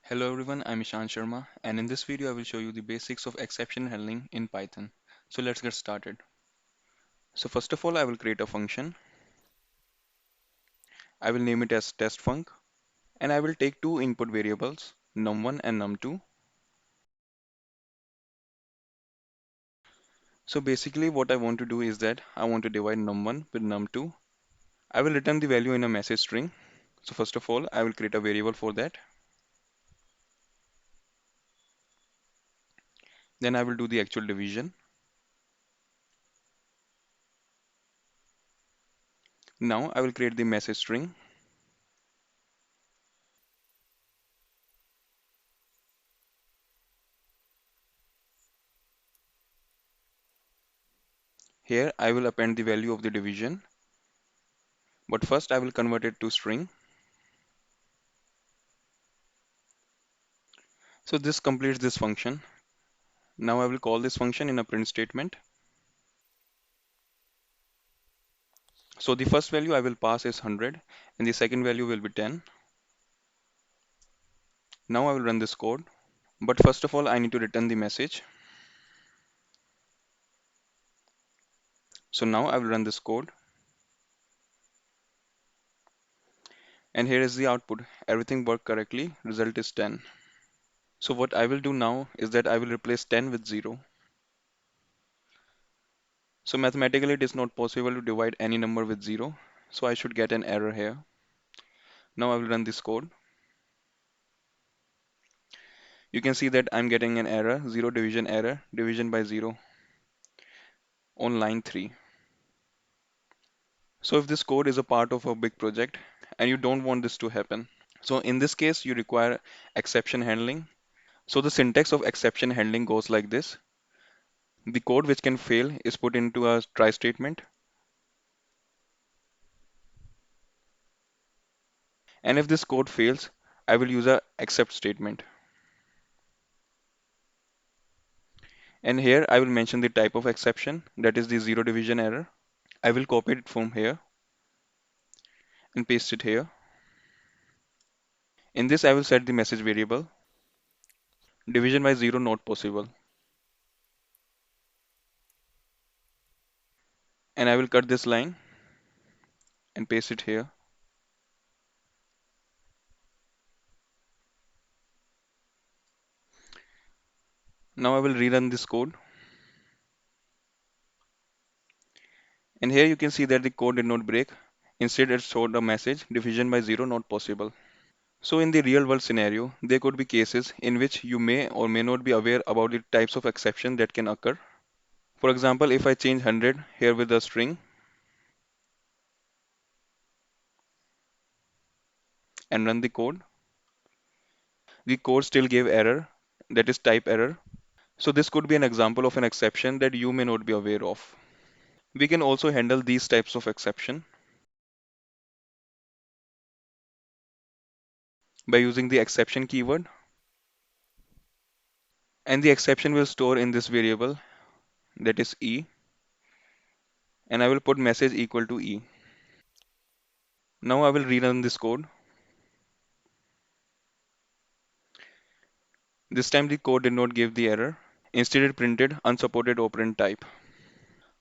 Hello everyone, I'm Ishan Sharma, and in this video I will show you the basics of exception handling in Python. So let's get started. So first of all, I will create a function. I will name it as testfunc, and I will take two input variables, num1 and num2. So basically what I want to do is that I want to divide num1 with num2. I will return the value in a message string. So first of all, I will create a variable for that. Then I will do the actual division. Now I will create the message string. Here I will append the value of the division, but first I will convert it to string. So this completes this function. Now I will call this function in a print statement. So the first value I will pass is 100 and the second value will be 10. Now I will run this code. But first of all, I need to return the message. So now I will run this code. And here is the output. Everything worked correctly. Result is 10. So what I will do now is that I will replace 10 with 0. So mathematically it is not possible to divide any number with 0. So I should get an error here. Now I will run this code. You can see that I'm getting an error, 0 division error, division by 0 on line 3. So if this code is a part of a big project and you don't want this to happen, so in this case you require exception handling. So the syntax of exception handling goes like this. The code which can fail is put into a try statement, and if this code fails, I will use a except statement. And here I will mention the type of exception, that is the zero division error. I will copy it from here and paste it here. In this I will set the message variable, division by zero not possible, and I will cut this line and paste it here. Now I will rerun this code, and here you can see that the code did not break. Instead it showed a message, division by zero not possible. So in the real world scenario, there could be cases in which you may or may not be aware about the types of exception that can occur. For example, if I change 100 here with a string and run the code still gave error, that is type error. So this could be an example of an exception that you may not be aware of. We can also handle these types of exception by using the exception keyword, and the exception will store in this variable, that is e, and I will put message equal to e. Now I will rerun this code. This time the code did not give the error. Instead it printed unsupported operand type.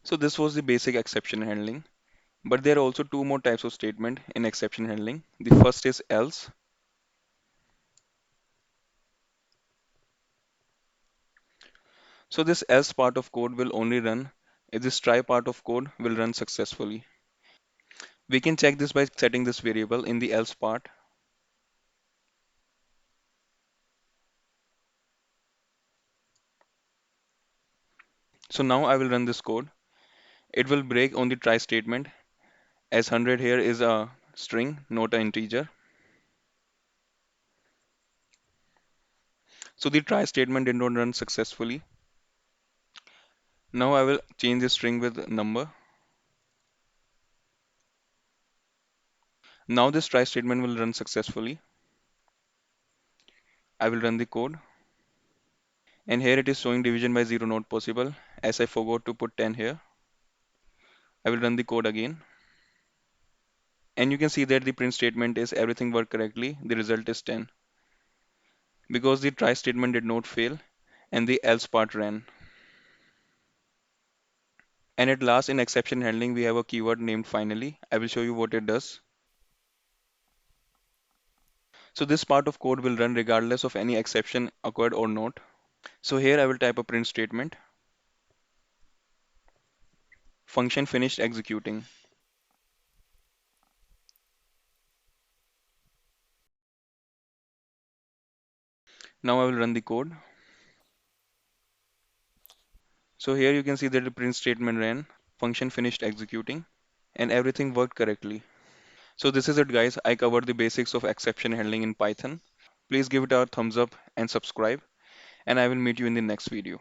So this was the basic exception handling. But there are also two more types of statement in exception handling. The first is else. So this else part of code will only run if this try part of code will run successfully. We can check this by setting this variable in the else part. So now I will run this code. It will break on the try statement, as 100 here is a string, not an integer. So the try statement did not run successfully. Now I will change the string with number. Now this try statement will run successfully. I will run the code. And here it is showing division by 0 not possible, as I forgot to put 10 here. I will run the code again. And you can see that the print statement is everything worked correctly. The result is 10. because the try statement did not fail and the else part ran. And at last, in exception handling, we have a keyword named finally. I will show you what it does. So this part of code will run regardless of any exception occurred or not. So here I will type a print statement. Function finished executing. Now I will run the code. So here you can see that the print statement ran, function finished executing, and everything worked correctly. So this is it guys, I covered the basics of exception handling in Python. Please give it a thumbs up and subscribe, and I will meet you in the next video.